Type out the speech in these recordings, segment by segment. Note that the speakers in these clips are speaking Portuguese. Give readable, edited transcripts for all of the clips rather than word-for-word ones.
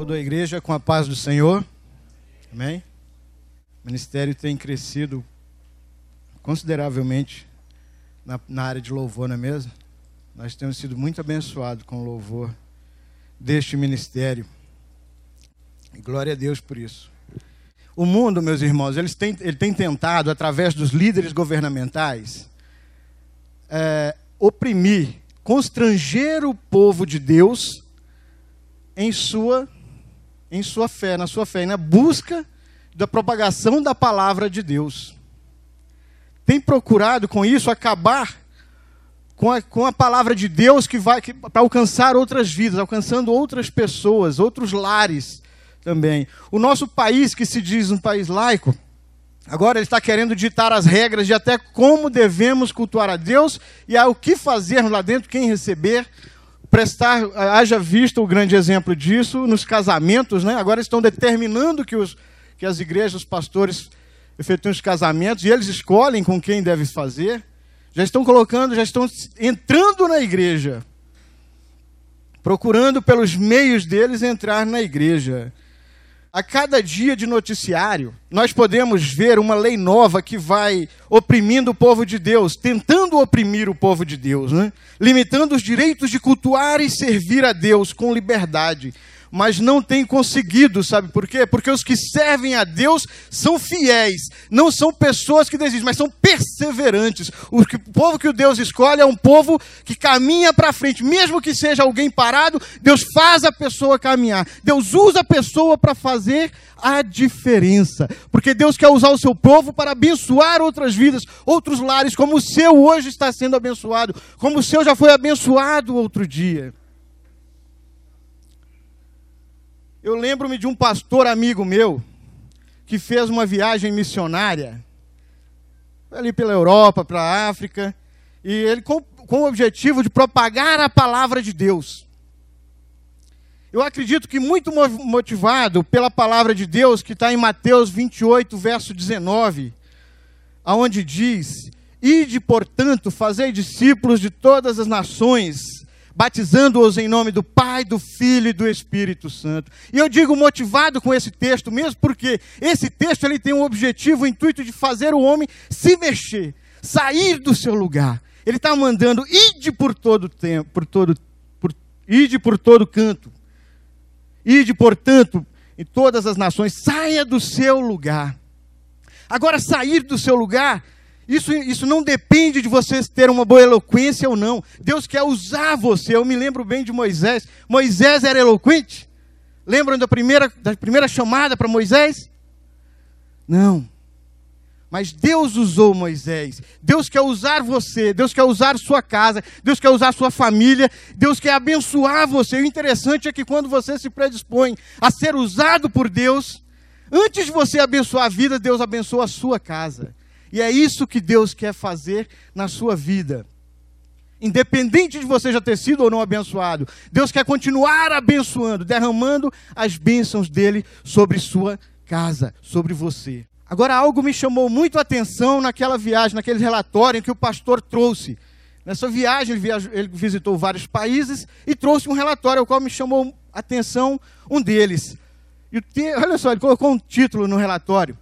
Saúdo a igreja com a paz do Senhor. Amém? O ministério tem crescido consideravelmente na área de louvor, não é mesmo? Nós temos sido muito abençoados com o louvor deste ministério. E glória a Deus por isso. O mundo, meus irmãos, ele tem tentado, através dos líderes governamentais, oprimir, constranger o povo de Deus em sua fé, na sua fé, na busca da propagação da palavra de Deus. Tem procurado com isso acabar com a palavra de Deus para alcançar outras vidas, alcançando outras pessoas, outros lares também. O nosso país, que se diz um país laico, agora ele está querendo ditar as regras de até como devemos cultuar a Deus e o que fazer lá dentro, quem receber, prestar, haja visto o grande exemplo disso nos casamentos, né? Agora estão determinando que as igrejas, os pastores efetuem os casamentos e eles escolhem com quem deve fazer. Já estão entrando na igreja, procurando pelos meios deles entrar na igreja. A cada dia de noticiário, nós podemos ver uma lei nova que vai oprimindo o povo de Deus, tentando oprimir o povo de Deus, né? Limitando os direitos de cultuar e servir a Deus com liberdade. Mas não tem conseguido, sabe por quê? Porque os que servem a Deus são fiéis, não são pessoas que desistem, mas são perseverantes. O povo que o Deus escolhe é um povo que caminha para frente, mesmo que seja alguém parado, Deus faz a pessoa caminhar. Deus usa a pessoa para fazer a diferença, porque Deus quer usar o seu povo para abençoar outras vidas, outros lares, como o seu hoje está sendo abençoado, como o seu já foi abençoado outro dia. Eu lembro-me de um pastor amigo meu, que fez uma viagem missionária, ali pela Europa, pela África, e ele com o objetivo de propagar a palavra de Deus. Eu acredito que muito motivado pela palavra de Deus, que está em Mateus 28, verso 19, aonde diz: Ide, portanto, fazei discípulos de todas as nações, batizando-os em nome do Pai, do Filho e do Espírito Santo. E eu digo motivado com esse texto mesmo, porque esse texto ele tem um objetivo, o intuito de fazer o homem se mexer, sair do seu lugar. Ele está mandando, ide por todo tempo, ide por todo canto. Ide, portanto, em todas as nações, saia do seu lugar. Agora, sair do seu lugar, isso não depende de você ter uma boa eloquência ou não. Deus quer usar você. Eu me lembro bem de Moisés. Moisés era eloquente? Lembram da primeira chamada para Moisés? Não. Mas Deus usou Moisés. Deus quer usar você. Deus quer usar sua casa. Deus quer usar sua família. Deus quer abençoar você. O interessante é que quando você se predispõe a ser usado por Deus, antes de você abençoar a vida, Deus abençoa a sua casa. E é isso que Deus quer fazer na sua vida. Independente de você já ter sido ou não abençoado, Deus quer continuar abençoando, derramando as bênçãos dele sobre sua casa, sobre você. Agora, algo me chamou muito a atenção naquela viagem, naquele relatório que o pastor trouxe. Nessa viagem, ele visitou vários países e trouxe um relatório, ao qual me chamou a atenção um deles. Olha só, ele colocou um título no relatório: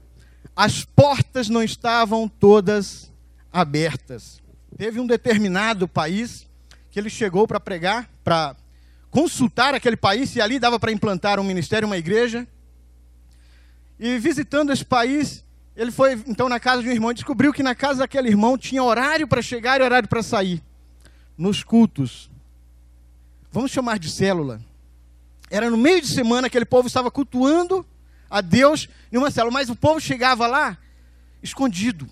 As portas não estavam todas abertas. Teve um determinado país que ele chegou para pregar, para consultar aquele país, se ali dava para implantar um ministério, uma igreja. E visitando esse país, ele foi então na casa de um irmão e descobriu que na casa daquele irmão tinha horário para chegar e horário para sair. Nos cultos. Vamos chamar de célula. Era no meio de semana, aquele povo estava cultuando a Deus em uma célula, mas o povo chegava lá escondido.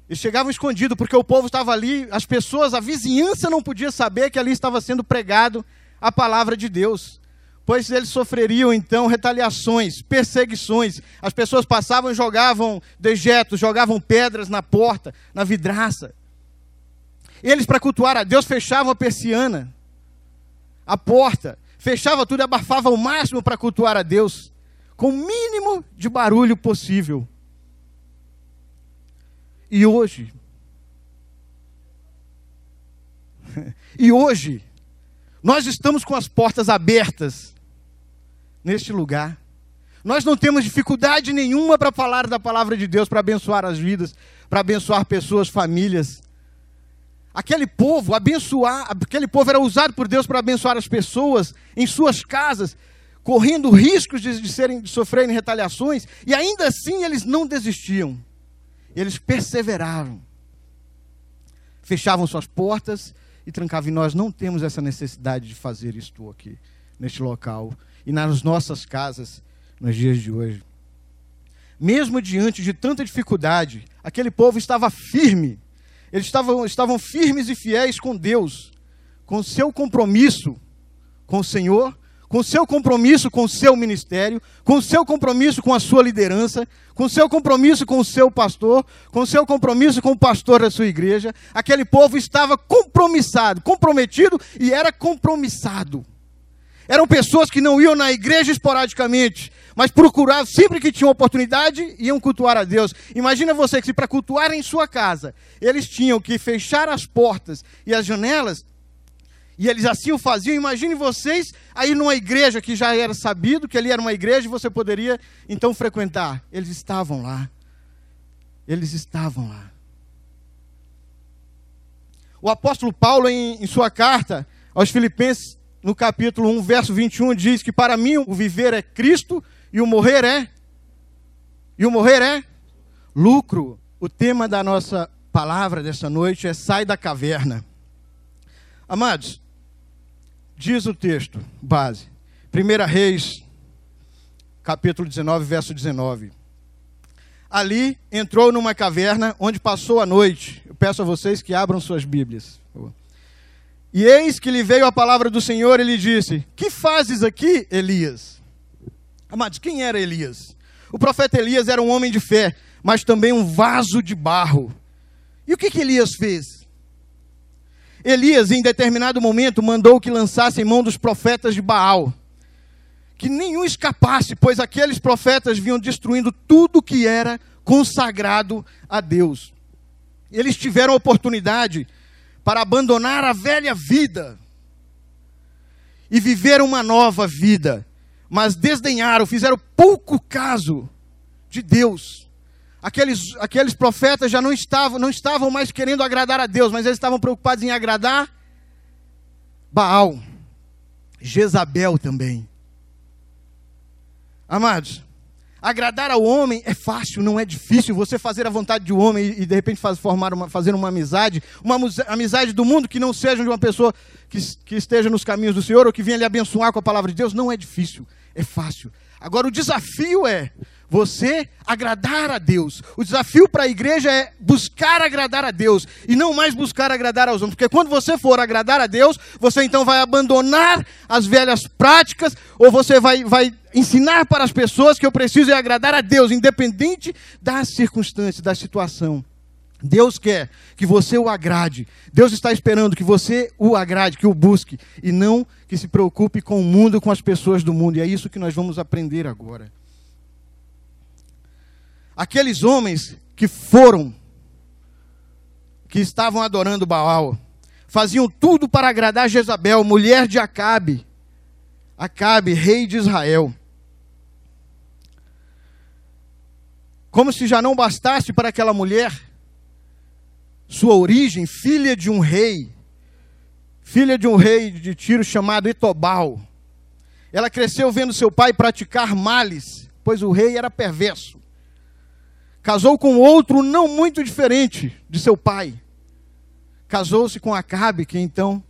Eles chegavam escondido porque o povo estava ali, as pessoas, a vizinhança não podia saber que ali estava sendo pregado a palavra de Deus, pois eles sofreriam então retaliações, perseguições. As pessoas passavam e jogavam dejetos, jogavam pedras na porta, na vidraça. Eles, para cultuar a Deus, fechavam a persiana, a porta, fechava tudo e abafava o máximo para cultuar a Deus, com o mínimo de barulho possível. E hoje, nós estamos com as portas abertas neste lugar. Nós não temos dificuldade nenhuma para falar da palavra de Deus, para abençoar as vidas, para abençoar pessoas, famílias. Aquele povo era usado por Deus para abençoar as pessoas em suas casas, correndo riscos de sofrerem retaliações, e ainda assim eles não desistiam. Eles perseveraram. Fechavam suas portas e trancavam. E nós não temos essa necessidade de fazer isto aqui, neste local, e nas nossas casas, nos dias de hoje. Mesmo diante de tanta dificuldade, aquele povo estava firme. Eles estavam firmes e fiéis com Deus, com o seu compromisso com o Senhor, com o seu compromisso com o seu ministério, com o seu compromisso com a sua liderança, com o seu compromisso com o seu pastor, com o seu compromisso com o pastor da sua igreja. Aquele povo estava comprometido e era compromissado. Eram pessoas que não iam na igreja esporadicamente, mas procuravam, sempre que tinham oportunidade, iam cultuar a Deus. Imagina você que, se para cultuar em sua casa, eles tinham que fechar as portas e as janelas, e eles assim o faziam. Imagine vocês aí numa igreja que já era sabido que ali era uma igreja e você poderia então frequentar. Eles estavam lá. Eles estavam lá. O apóstolo Paulo, em sua carta aos Filipenses, no capítulo 1, verso 21, diz que para mim o viver é Cristo e o morrer é lucro. O tema da nossa palavra dessa noite é sai da caverna. Amados, diz o texto base, 1 Reis, capítulo 19, verso 19. Ali entrou numa caverna onde passou a noite. Eu peço a vocês que abram suas Bíblias. E eis que lhe veio a palavra do Senhor e lhe disse: que fazes aqui, Elias? Amados, quem era Elias? O profeta Elias era um homem de fé, mas também um vaso de barro. E o que Elias fez? Elias, em determinado momento, mandou que lançassem mão dos profetas de Baal, que nenhum escapasse, pois aqueles profetas vinham destruindo tudo que era consagrado a Deus. Eles tiveram a oportunidade para abandonar a velha vida e viver uma nova vida, mas desdenharam, fizeram pouco caso de Deus. Aqueles profetas já não estavam mais querendo agradar a Deus, mas eles estavam preocupados em agradar Baal, Jezabel também. Amados, agradar ao homem é fácil, não é difícil. Você fazer a vontade de um homem e de repente fazer uma amizade do mundo que não seja de uma pessoa que esteja nos caminhos do Senhor ou que venha lhe abençoar com a palavra de Deus, não é difícil, é fácil. Agora o desafio é você agradar a Deus. O desafio para a igreja é buscar agradar a Deus e não mais buscar agradar aos homens. Porque quando você for agradar a Deus, você então vai abandonar as velhas práticas, ou você vai ensinar para as pessoas que eu preciso é agradar a Deus, independente das circunstâncias, da situação. Deus quer que você o agrade. Deus está esperando que você o agrade, que o busque, e não que se preocupe com o mundo, com as pessoas do mundo. E é isso que nós vamos aprender agora. Aqueles homens que estavam adorando Baal, faziam tudo para agradar Jezabel, mulher de Acabe, rei de Israel. Como se já não bastasse para aquela mulher sua origem, filha de um rei de Tiro chamado Etobal. Ela cresceu vendo seu pai praticar males, pois o rei era perverso. Casou com outro não muito diferente de seu pai. Casou-se com Acabe, que então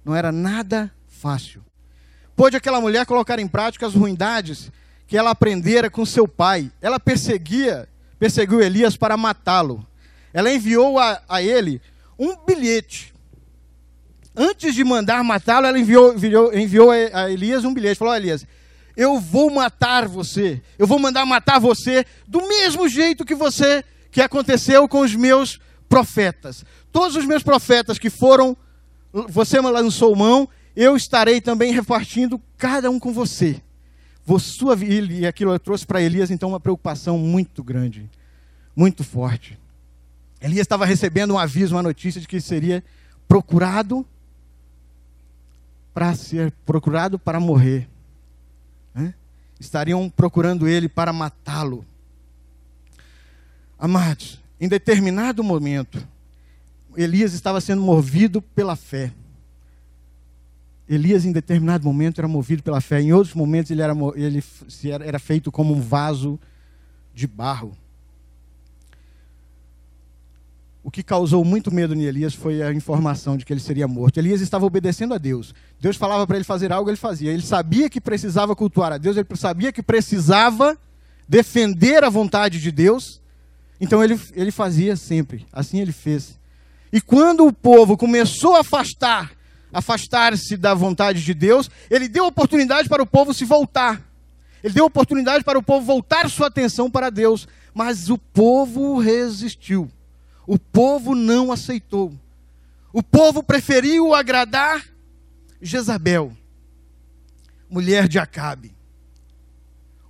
não era nada fácil. Pôde aquela mulher colocar em prática as ruindades que ela aprendera com seu pai. Ela perseguiu Elias para matá-lo. Ela enviou a ele um bilhete. Antes de mandar matá-lo, ela enviou a Elias um bilhete. Falou: Elias, eu vou matar você. Eu vou mandar matar você do mesmo jeito que aconteceu com os meus profetas. Todos os meus profetas que você me lançou mão, eu estarei também repartindo cada um com você. E aquilo trouxe para Elias então uma preocupação muito grande, muito forte. Elias estava recebendo um aviso, uma notícia de que seria procurado para morrer. estariam procurando ele para matá-lo. Amados, em determinado momento, Elias estava sendo movido pela fé. Elias, em determinado momento, era movido pela fé. Em outros momentos, ele era feito como um vaso de barro. O que causou muito medo em Elias foi a informação de que ele seria morto. Elias estava obedecendo a Deus. Deus falava para ele fazer algo, ele fazia. Ele sabia que precisava cultuar a Deus, ele sabia que precisava defender a vontade de Deus. Então ele fazia sempre. Assim ele fez. E quando o povo começou a afastar-se da vontade de Deus, ele deu oportunidade para o povo se voltar. Ele deu oportunidade para o povo voltar sua atenção para Deus. Mas o povo resistiu. O povo não aceitou. O povo preferiu agradar Jezabel, mulher de Acabe.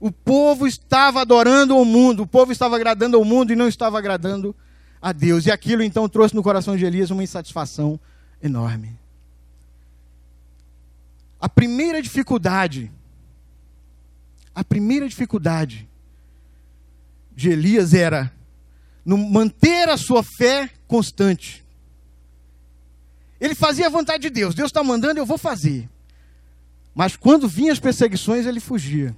O povo estava adorando o mundo, o povo estava agradando ao mundo e não estava agradando a Deus. E aquilo então trouxe no coração de Elias uma insatisfação enorme. A primeira dificuldade de Elias era manter a sua fé constante. Ele fazia a vontade de Deus. Deus está mandando, eu vou fazer. Mas quando vinham as perseguições, ele fugia.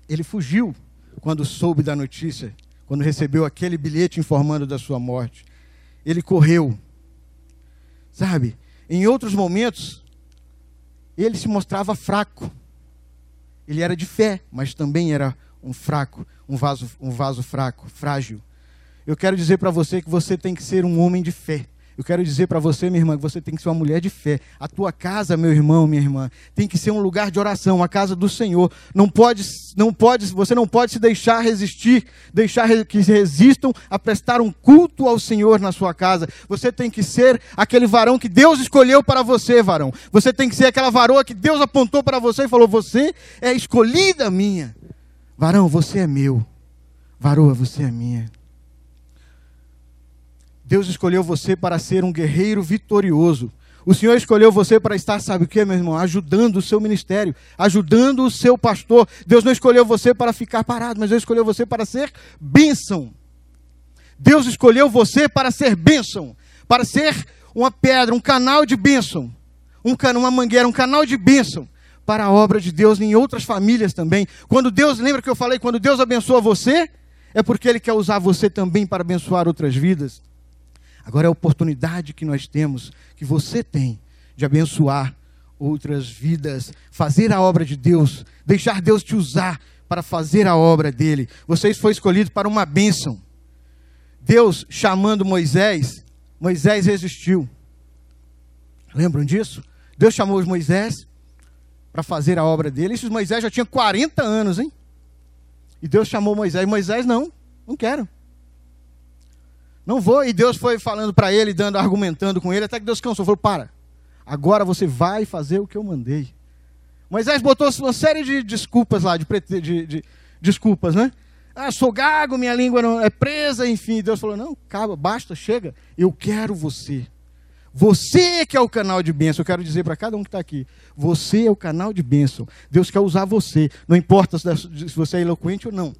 Ele fugiu quando soube da notícia, quando recebeu aquele bilhete informando da sua morte. Ele correu. Sabe, em outros momentos, ele se mostrava fraco. Ele era de fé, mas também era um fraco, um vaso fraco, frágil. Eu quero dizer para você que você tem que ser um homem de fé. Eu quero dizer para você, minha irmã, que você tem que ser uma mulher de fé. A tua casa, meu irmão, minha irmã, tem que ser um lugar de oração, a casa do Senhor. Você não pode se deixar que resistam a prestar um culto ao Senhor na sua casa. Você tem que ser aquele varão que Deus escolheu para você, varão. Você tem que ser aquela varoa que Deus apontou para você e falou: você é escolhida minha. Varão, você é meu. Varoa, você é minha. Deus escolheu você para ser um guerreiro vitorioso. O Senhor escolheu você para estar, sabe o que, meu irmão? Ajudando o seu ministério, ajudando o seu pastor. Deus não escolheu você para ficar parado, mas Deus escolheu você para ser bênção. Deus escolheu você para ser bênção, para ser uma pedra, um canal de bênção, uma mangueira, um canal de bênção para a obra de Deus em outras famílias também. Quando Deus, lembra que eu falei, quando Deus abençoa você, é porque Ele quer usar você também para abençoar outras vidas. Agora é a oportunidade que nós temos, que você tem, de abençoar outras vidas, fazer a obra de Deus, deixar Deus te usar para fazer a obra dele. Você foi escolhido para uma bênção. Deus chamando Moisés, Moisés resistiu. Lembram disso? Deus chamou Moisés para fazer a obra dele. Isso Moisés já tinha 40 anos, hein? E Deus chamou Moisés. Moisés, não quero. Não vou. E Deus foi falando para ele, argumentando com ele, até que Deus cansou. Falou: para, agora você vai fazer o que eu mandei. Moisés botou uma série de desculpas lá, de desculpas, né? Ah, sou gago, minha língua não é presa, enfim. Deus falou: não, calma, basta, chega. Eu quero você. Você que é o canal de bênção. Eu quero dizer para cada um que está aqui: você é o canal de bênção. Deus quer usar você. Não importa se você é eloquente ou não.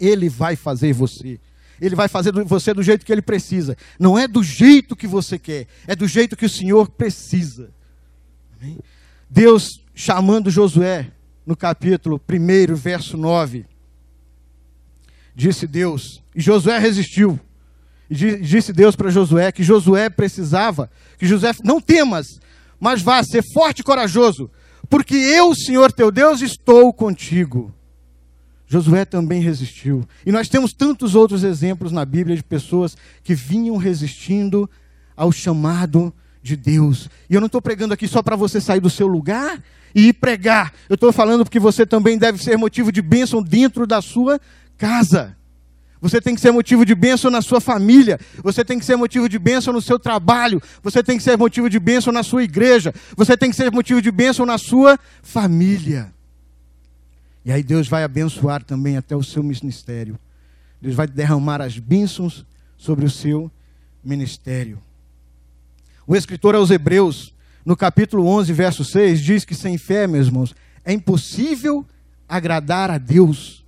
Ele vai fazer você. Ele vai fazer você do jeito que Ele precisa. Não é do jeito que você quer. É do jeito que o Senhor precisa. Amém? Deus chamando Josué, no capítulo 1, verso 9. Disse Deus, e Josué resistiu. E disse Deus para Josué que Josué precisava, que Josué, não temas, mas vá, ser forte e corajoso, porque eu, Senhor teu Deus, estou contigo. Josué também resistiu. E nós temos tantos outros exemplos na Bíblia de pessoas que vinham resistindo ao chamado de Deus. E eu não estou pregando aqui só para você sair do seu lugar e ir pregar. Eu estou falando porque você também deve ser motivo de bênção dentro da sua casa. Você tem que ser motivo de bênção na sua família. Você tem que ser motivo de bênção no seu trabalho. Você tem que ser motivo de bênção na sua igreja. Você tem que ser motivo de bênção na sua família. E aí Deus vai abençoar também até o seu ministério. Deus vai derramar as bênçãos sobre o seu ministério. O escritor aos Hebreus, no capítulo 11, verso 6, diz que sem fé, meus irmãos, é impossível agradar a Deus.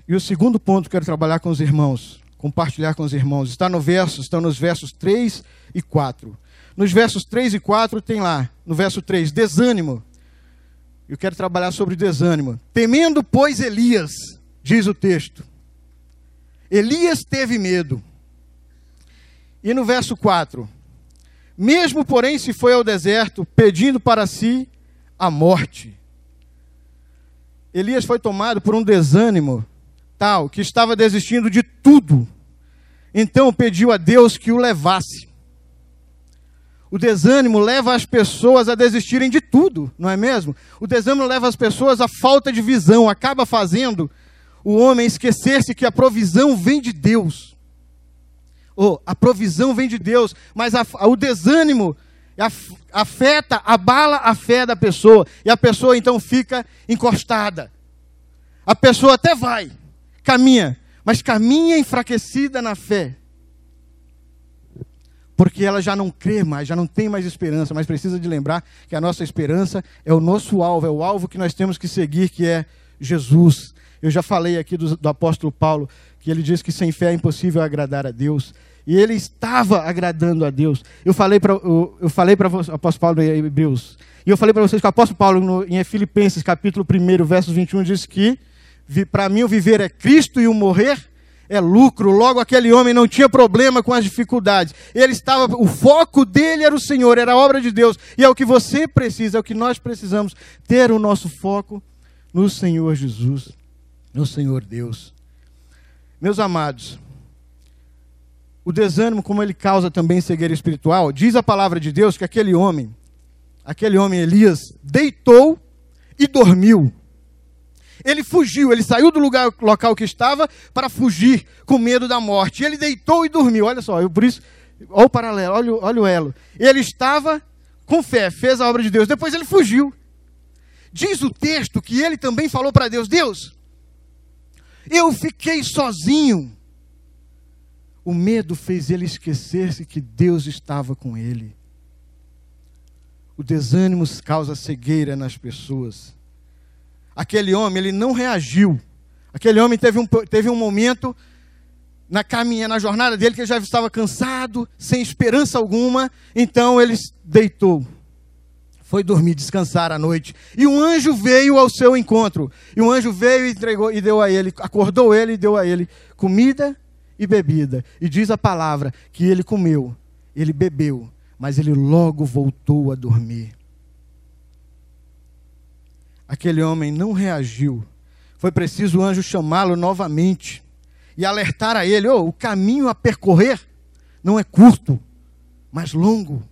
E o segundo ponto que quero trabalhar com os irmãos, compartilhar com os irmãos, estão nos versos 3 e 4. Nos versos 3 e 4 tem lá, no verso 3, desânimo. Eu quero trabalhar sobre desânimo. Temendo, pois, Elias, diz o texto. Elias teve medo. E no verso 4, mesmo, porém, se foi ao deserto, pedindo para si a morte. Elias foi tomado por um desânimo tal, que estava desistindo de tudo. Então pediu a Deus que o levasse. O desânimo leva as pessoas a desistirem de tudo, não é mesmo? O desânimo leva as pessoas à falta de visão, acaba fazendo o homem esquecer-se que a provisão vem de Deus. A provisão vem de Deus, mas o desânimo afeta, abala a fé da pessoa, e a pessoa então fica encostada. A pessoa até vai, caminha, mas caminha enfraquecida na fé. Porque ela já não crê mais, já não tem mais esperança, mas precisa de lembrar que a nossa esperança é o nosso alvo, é o alvo que nós temos que seguir, que é Jesus. Eu já falei aqui do apóstolo Paulo, que ele diz que sem fé é impossível agradar a Deus. E ele estava agradando a Deus. Eu falei para o apóstolo Paulo em Hebreus. E eu falei para vocês que o apóstolo Paulo em Filipenses, capítulo 1, versos 21, diz que para mim o viver é Cristo e o morrer é lucro. Logo, aquele homem não tinha problema com as dificuldades. O foco dele era o Senhor, era a obra de Deus. E é o que você precisa, é o que nós precisamos, ter o nosso foco no Senhor Jesus, no Senhor Deus. Meus amados, o desânimo, como ele causa também cegueira espiritual, diz a palavra de Deus que aquele homem Elias, deitou e dormiu. Ele fugiu, ele saiu do local que estava para fugir com medo da morte. Ele deitou e dormiu. Olha só, por isso, olha o paralelo, olha o elo. Ele estava com fé, fez a obra de Deus. Depois ele fugiu. Diz o texto que ele também falou para Deus: Deus, eu fiquei sozinho. O medo fez ele esquecer-se que Deus estava com ele. O desânimo causa cegueira nas pessoas. Aquele homem, ele não reagiu. Aquele homem teve um momento na jornada dele que ele já estava cansado, sem esperança alguma. Então ele deitou, foi dormir, descansar à noite. E um anjo veio ao seu encontro. E um anjo veio e entregou e deu a ele, acordou ele e deu a ele comida e bebida. E diz a palavra que ele comeu, ele bebeu, mas ele logo voltou a dormir. Aquele homem não reagiu. Foi preciso o anjo chamá-lo novamente e alertar a ele: o caminho a percorrer não é curto, mas longo.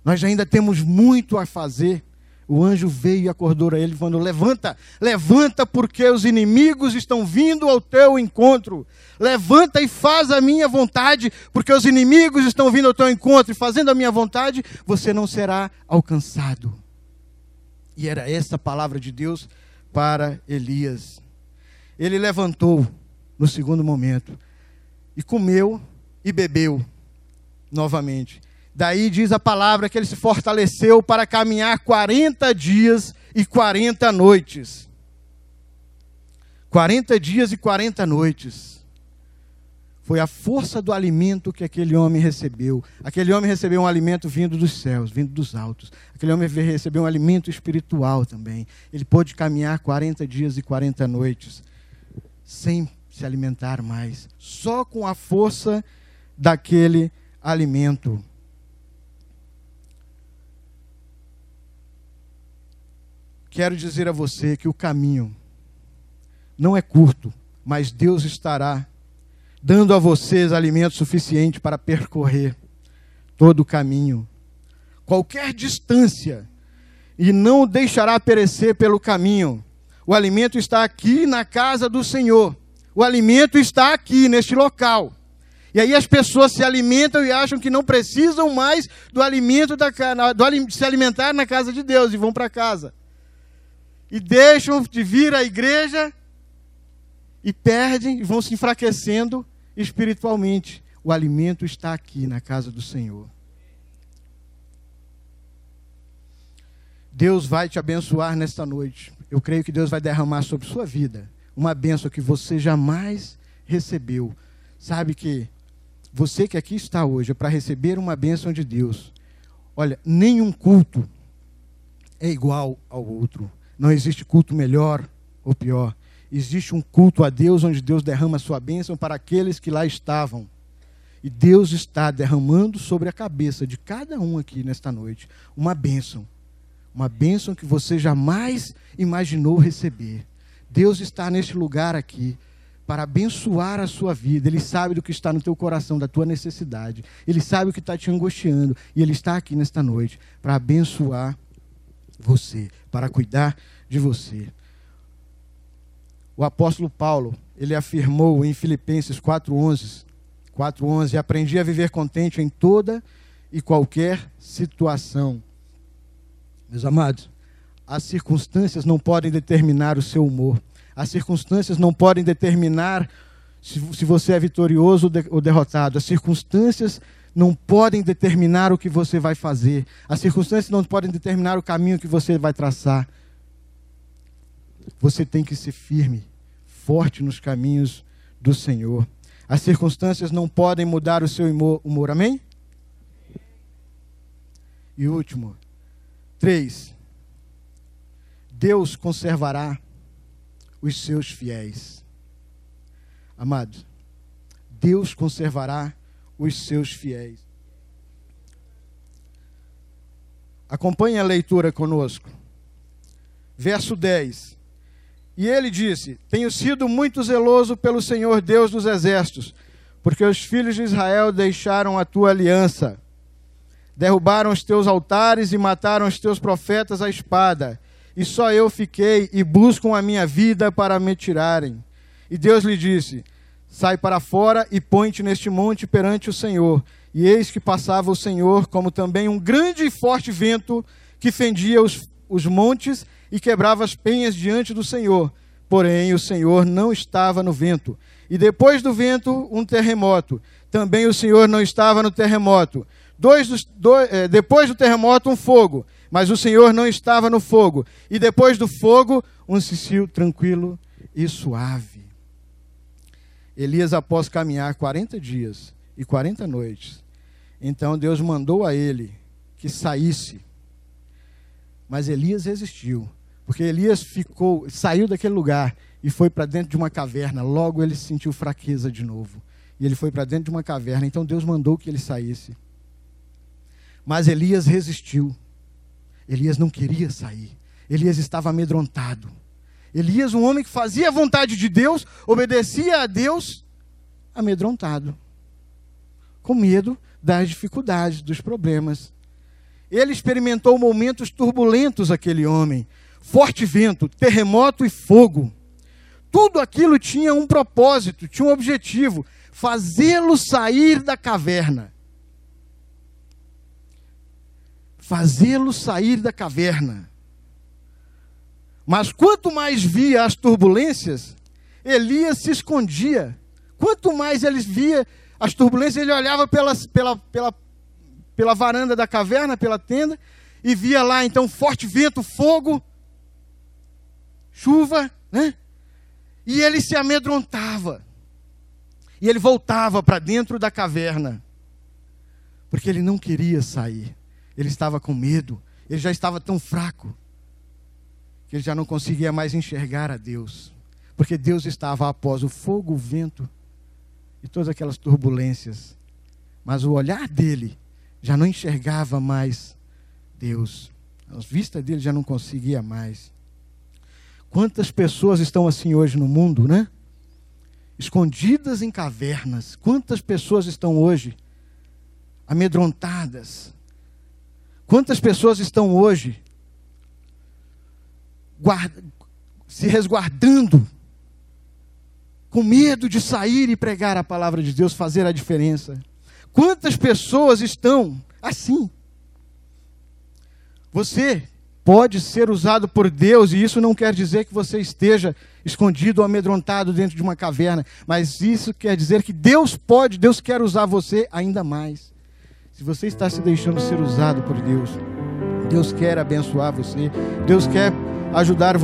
Nós ainda temos muito a fazer. O anjo veio e acordou a ele, falando: levanta, levanta, porque os inimigos estão vindo ao teu encontro. Levanta e faz a minha vontade, porque os inimigos estão vindo ao teu encontro, e fazendo a minha vontade, você não será alcançado. E era essa a palavra de Deus para Elias. Ele levantou no segundo momento e comeu e bebeu novamente. Daí diz a palavra que ele se fortaleceu para caminhar 40 dias e 40 noites. 40 dias e 40 noites. Foi a força do alimento que aquele homem recebeu. Aquele homem recebeu um alimento vindo dos céus, vindo dos altos. Aquele homem recebeu um alimento espiritual também. Ele pôde caminhar 40 dias e 40 noites, sem se alimentar mais, só com a força daquele alimento. Quero dizer a você que o caminho não é curto, mas Deus estará dando a vocês alimento suficiente para percorrer todo o caminho, qualquer distância, e não o deixará perecer pelo caminho. O alimento está aqui na casa do Senhor. O alimento está aqui, neste local. E aí as pessoas se alimentam e acham que não precisam mais do alimento de se alimentar na casa de Deus, e vão para casa. E deixam de vir à igreja e perdem, e vão se enfraquecendo espiritualmente. O alimento está aqui na casa do Senhor. Deus vai te abençoar nesta noite. eu creio que Deus vai derramar sobre sua vida uma bênção que você jamais recebeu. Sabe que você que aqui está hoje é para receber uma bênção de Deus. Olha, nenhum culto é igual ao outro. Não existe culto melhor ou pior. Existe um culto a Deus onde Deus derrama a sua bênção para aqueles que lá estavam. E Deus está derramando sobre a cabeça de cada um aqui nesta noite uma bênção. Uma bênção que você jamais imaginou receber. Deus está neste lugar aqui para abençoar a sua vida. Ele sabe do que está no teu coração, da tua necessidade. Ele sabe o que está te angustiando. E Ele está aqui nesta noite para abençoar você, para cuidar de você. O apóstolo Paulo, ele afirmou em Filipenses 4:11, aprendi a viver contente em toda e qualquer situação. Meus amados, as circunstâncias não podem determinar o seu humor. As circunstâncias não podem determinar se você é vitorioso ou derrotado. As circunstâncias não podem determinar o que você vai fazer. As circunstâncias não podem determinar o caminho que você vai traçar. Você tem que ser firme, forte nos caminhos do Senhor. As circunstâncias não podem mudar o seu humor. Amém? E último, 3. Deus conservará os seus fiéis. Amados, Deus conservará os seus fiéis. Acompanhe a leitura conosco. Verso 10. E ele disse: tenho sido muito zeloso pelo Senhor Deus dos exércitos, porque os filhos de Israel deixaram a tua aliança, derrubaram os teus altares e mataram os teus profetas à espada, e só eu fiquei e buscam a minha vida para me tirarem. E Deus lhe disse: sai para fora e põe-te neste monte perante o Senhor. E eis que passava o Senhor, como também um grande e forte vento, que fendia os montes e quebrava as penhas diante do Senhor. Porém, o Senhor não estava no vento. E depois do vento, um terremoto. Também o Senhor não estava no terremoto. Depois do terremoto, um fogo. Mas o Senhor não estava no fogo. E depois do fogo, um cicio tranquilo e suave. Elias, após caminhar 40 dias e 40 noites, então Deus mandou a ele que saísse. Mas Elias resistiu, porque Elias saiu daquele lugar e foi para dentro de uma caverna. Logo ele sentiu fraqueza de novo. E ele foi para dentro de uma caverna. Então Deus mandou que ele saísse. Mas Elias resistiu. Elias não queria sair. Elias estava amedrontado. Elias, um homem que fazia a vontade de Deus, obedecia a Deus, amedrontado, com medo das dificuldades, dos problemas. Ele experimentou momentos turbulentos, aquele homem. Forte vento, terremoto e fogo. Tudo aquilo tinha um propósito, tinha um objetivo: fazê-lo sair da caverna. Fazê-lo sair da caverna. Mas quanto mais via as turbulências, Elias se escondia. Quanto mais ele via as turbulências, ele olhava pela varanda da caverna, pela tenda, e via lá então forte vento, fogo, chuva, né? E ele se amedrontava. E ele voltava para dentro da caverna, porque ele não queria sair. Ele estava com medo. Ele já estava tão fraco que ele já não conseguia mais enxergar a Deus, porque Deus estava após o fogo, o vento e todas aquelas turbulências. Mas o olhar dele já não enxergava mais Deus. A vista dele já não conseguia mais. Quantas pessoas estão assim hoje no mundo, né? Escondidas em cavernas. Quantas pessoas estão hoje amedrontadas? Quantas pessoas estão hoje se resguardando, com medo de sair e pregar a palavra de Deus, fazer a diferença? Quantas pessoas estão assim? Você pode ser usado por Deus, e isso não quer dizer que você esteja escondido ou amedrontado dentro de uma caverna, mas isso quer dizer que Deus quer usar você ainda mais. Se você está se deixando ser usado por Deus, Deus quer abençoar você. Deus quer ajudar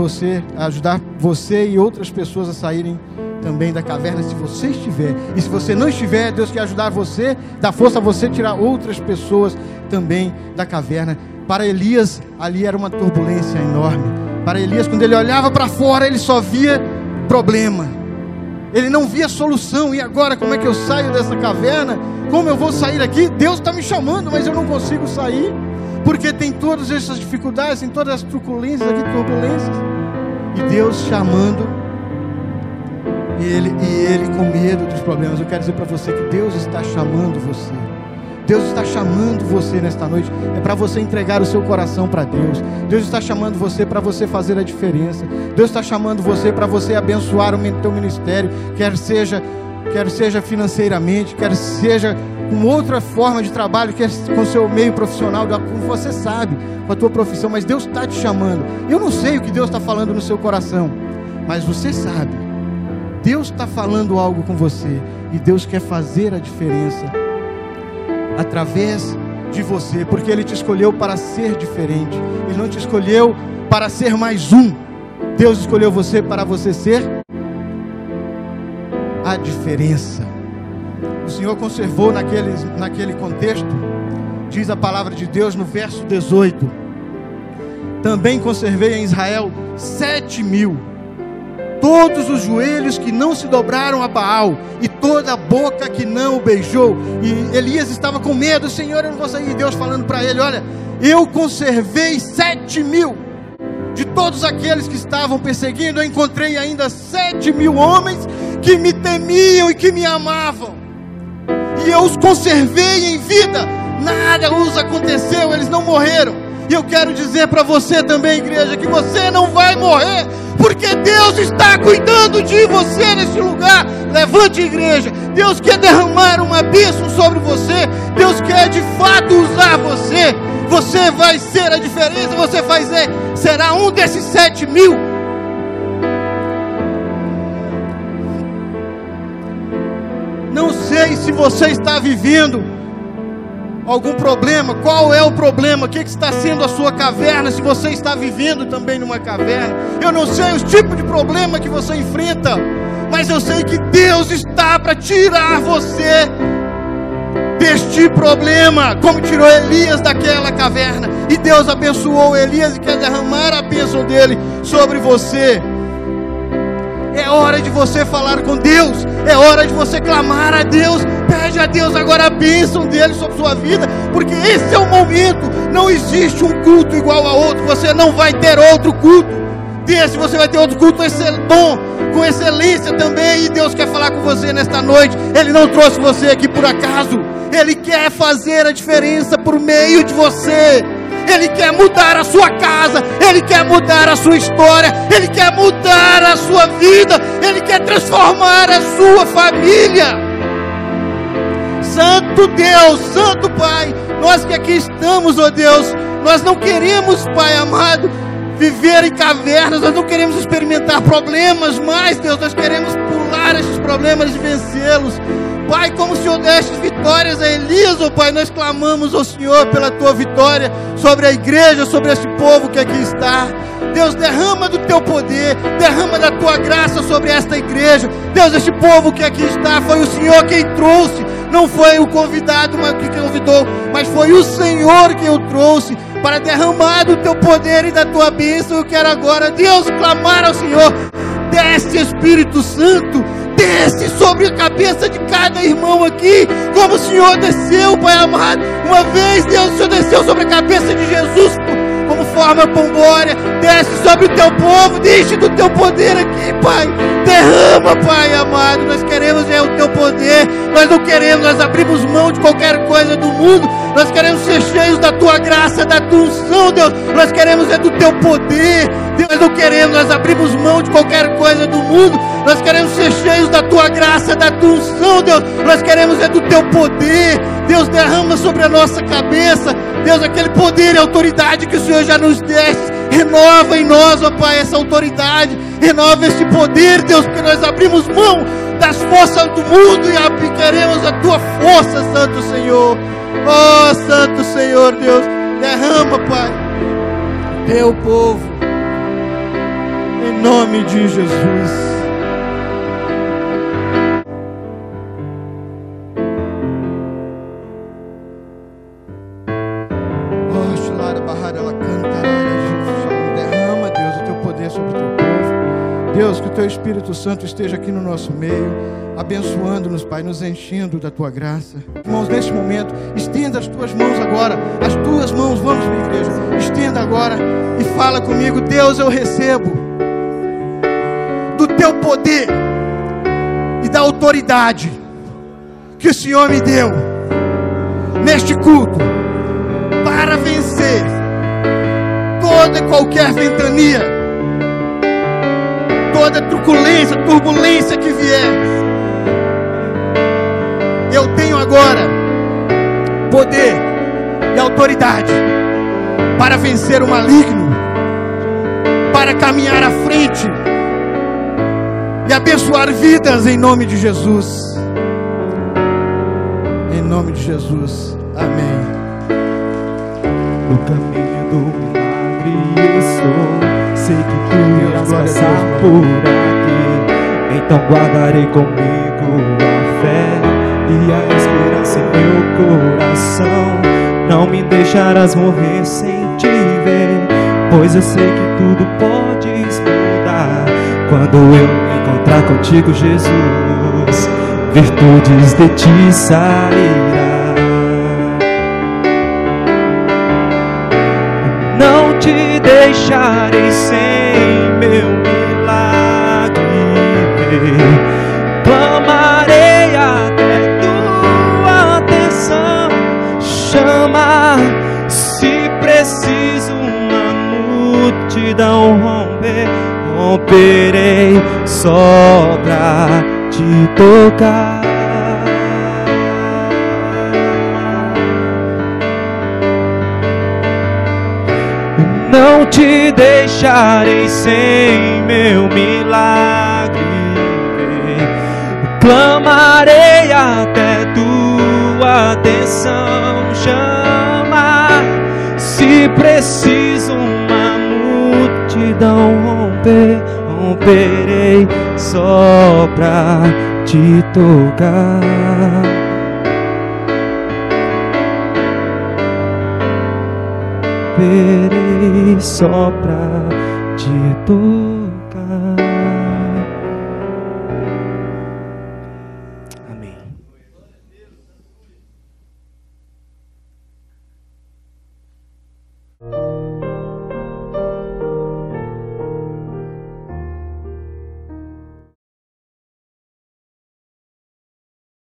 você e outras pessoas a saírem também da caverna, se você estiver. E se você não estiver, Deus quer ajudar você, dar força a você tirar outras pessoas também da caverna. Para Elias, ali era uma turbulência enorme. Para Elias, quando ele olhava para fora, ele só via problema. Ele não via solução. E agora, como é que eu saio dessa caverna? Como eu vou sair aqui? Deus está me chamando, mas eu não consigo sair, porque tem todas essas dificuldades, tem todas as truculências aqui, turbulências. E Deus chamando ele com medo dos problemas. Eu quero dizer para você que Deus está chamando você. Deus está chamando você nesta noite. É para você entregar o seu coração para Deus. Deus está chamando você para você fazer a diferença. Deus está chamando você para você abençoar o teu ministério, quer seja financeiramente, quer seja com outra forma de trabalho, quer com o seu meio profissional, como você sabe, com a tua profissão. Mas Deus está te chamando. Eu não sei o que Deus está falando no seu coração, mas você sabe. Deus está falando algo com você, e Deus quer fazer a diferença através de você, porque Ele te escolheu para ser diferente. Ele não te escolheu para ser mais um. Deus escolheu você para você ser a diferença. O Senhor conservou naquele contexto, diz a palavra de Deus no verso 18: também conservei em Israel 7.000, todos os joelhos que não se dobraram a Baal, e toda a boca que não o beijou. E Elias estava com medo: Senhor, eu não vou sair. E Deus falando para ele: olha, eu conservei 7.000. De todos aqueles que estavam perseguindo, eu encontrei ainda 7.000 homens que me temiam e que me amavam, e eu os conservei em vida. Nada os aconteceu, eles não morreram. E eu quero dizer para você também, igreja, que você não vai morrer, porque Deus está cuidando de você nesse lugar. Levante, igreja. Deus quer derramar uma bênção sobre você. Deus quer de fato usar você. Você vai ser a diferença. Você será um desses 7.000. Não sei se você está vivendo algum problema. Qual é o problema? O que está sendo a sua caverna? Se você está vivendo também numa caverna, eu não sei os tipos de problema que você enfrenta, mas eu sei que Deus está para tirar você deste problema, como tirou Elias daquela caverna. E Deus abençoou Elias e quer derramar a bênção dele sobre você. É hora de você falar com Deus. É hora de você clamar a Deus. Pede a Deus agora a bênção dele sobre sua vida, porque esse é o momento. Não existe um culto igual a outro. Você não vai ter outro culto desse. Você vai ter outro culto bom, com excelência também. E Deus quer falar com você nesta noite. Ele não trouxe você aqui por acaso. Ele quer fazer a diferença por meio de você. Ele quer mudar a sua casa, Ele quer mudar a sua história, Ele quer mudar a sua vida, Ele quer transformar a sua família. Santo Deus, Santo Pai, nós que aqui estamos, ó Deus, nós não queremos, Pai amado, viver em cavernas, nós não queremos experimentar problemas mais, Deus, nós queremos pular esses problemas e vencê-los. Pai, como o Senhor deste vitórias a Elias, ó Pai, nós clamamos ao Senhor pela Tua vitória sobre a igreja, sobre este povo que aqui está. Deus, derrama do Teu poder, derrama da Tua graça sobre esta igreja. Deus, este povo que aqui está, foi o Senhor quem trouxe, não foi o convidado que convidou, mas foi o Senhor que o trouxe para derramar do Teu poder e da Tua bênção. Eu quero agora, Deus, clamar ao Senhor: desce, Espírito Santo, desce sobre a cabeça de cada irmão aqui, como o Senhor desceu, Pai amado. Uma vez, Deus, o Senhor desceu sobre a cabeça de Jesus como forma pombórea. Desce sobre o Teu povo, deixe do Teu poder aqui, Pai. Derrama, Pai amado. Nós queremos o Teu poder. Nós não queremos, nós abrimos mão de qualquer coisa do mundo. Nós queremos ser cheios da Tua graça, da Tua unção, Deus. Nós queremos do Teu poder. Deus, não queremos, nós abrimos mão de qualquer coisa do mundo. Nós queremos ser cheios da Tua graça, da Tua unção, Deus. Nós queremos do Teu poder. Deus, derrama sobre a nossa cabeça, Deus, aquele poder e autoridade que o Senhor já nos deste. Renova em nós, ó Pai, essa autoridade. Renova esse poder, Deus, porque nós abrimos mão das forças do mundo e queremos a Tua força, Santo Senhor. Oh, Santo Senhor, Deus, derrama, Pai. teu povo, em nome de Jesus. Derrama, Deus, o teu poder sobre o teu povo. Deus, que o teu Espírito Santo esteja aqui no nosso meio, abençoando-nos, Pai, nos enchendo da tua graça. Irmãos, neste momento, estenda as tuas mãos agora, as tuas mãos, vamos, minha igreja, estenda agora e fala comigo. Deus, eu recebo do teu poder e da autoridade que o Senhor me deu neste culto para vencer toda e qualquer ventania, toda truculência, turbulência que vier. Eu tenho agora poder e autoridade para vencer o maligno, para caminhar à frente e abençoar vidas em nome de Jesus. Em nome de Jesus. Amém. No caminho do milagre estou, sei que tu irás passar por aqui. Então guardarei comigo a fé e a esperança em meu coração. Não me deixarás morrer sem te ver, pois eu sei que tudo podes mudar quando eu me encontrar contigo, Jesus. Virtudes de ti sairá. Não te deixarei sem meu milagre ver. Clamarei até tua atenção chamar. Se preciso uma multidão romper, romperei só pra te tocar. Não te deixarei sem meu milagre. Clamarei até tua atenção chamar. Se preciso uma multidão romper, romperei só pra te tocar. Romperei só pra te tocar.